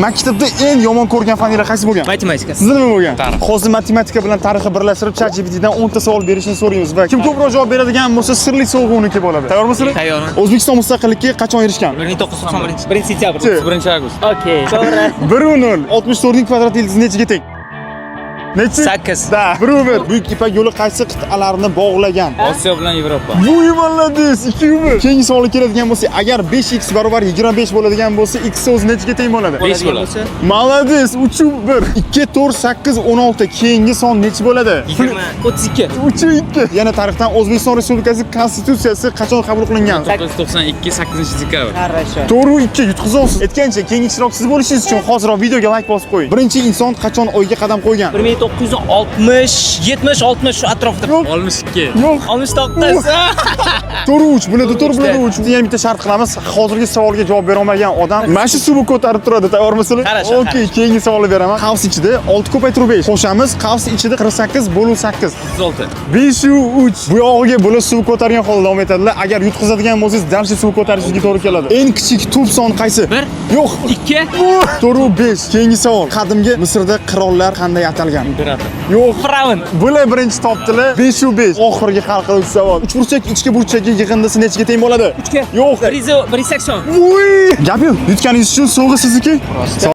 Maktabda eng yomon ko'rgan faninglar qaysi bo'lgan? Matematika. Sizda nima bo'lgan? Hozir matematika bilan tarixni birlashtirib ChatGPTdan 10 ta savol berishni so'raymiz va kim ko'proq javob beradigan bo'lsa sirli sovg'a uniki bo'ladi. Tayyormisizlar? Tayyorman. O'zbekiston mustaqillikka qachon erishgan? 1991 sentyabr. 1-avgust. Okey, to'g'ri. 1-0. 64 ning kvadrat ildizi nechiga teng? Nechi? 8. Da, 1-1. Buyuk Ipak yo'li qaysi qit'alarni bog'lagan? Osiyo bilan Yevropa. Bu yumonladingiz 2-1. Keyingi savolga keladigan bo'lsak, agar 5x barobar 25 bo'ladigan bo'lsa, x o'zi nechiga teng bo'ladi? 5 bo'ladi. Malades, 3-1. 2, 4, 8, 16. Keyingi son nechi bo'ladi? 32. 3-2. Yana tarixdan O'zbekiston Respublikasi Konstitutsiyasi qachon qabul qilingan? 1992 8-dekabr. Qarasha. To'g'ri 2 yutqizasiz. Aytgancha, keyingi ishtirokchisiz bo'lishingiz uchun hozirroq videoga like bosib qo'ying. Birinchi inson qachon Oyga qadam qo'ygan? 1960, 70, 60 shu atrofda. 62. Yo'q. 69. To'g'ri 3, bularda to'g'ri bo'ladi 3. Yana bitta shart qilamiz. Hozirgi savolga javob bera olmagan odam mana shu suvni ko'tarib turadi. Tayyormisizlar? Qarasha. Okey, keyingi savolni beraman. Qavs ichida 6 ko'paytirib 5. Qo'shamiz. Qavs ichida 48 bo'lib 8. 36. 5-3. Bu yog'iga bo'lib suv ko'targan holda davom etadilar. Agar yutqizadigan bo'lsangiz, dalshi suv ko'tarishga to'g'ri keladi. Eng kichik to'p soni qaysi? 1. Yo'q. 2. To'g'ri 5. Keyingi savol. Qadimgi Misrda qirollar qanday atalgan? Imperator. Yo'q. Firavn. Bular birinchi topdilar. 5-5. Oxirgi hal qiluvchi savol. 3 burchak ichki burchakka yig'indisi nechiga teng bo'ladi? 3 ga. Yo'q. 180. Uy! Gap yo'q. Yutganingiz uchun sovg'a sizniki.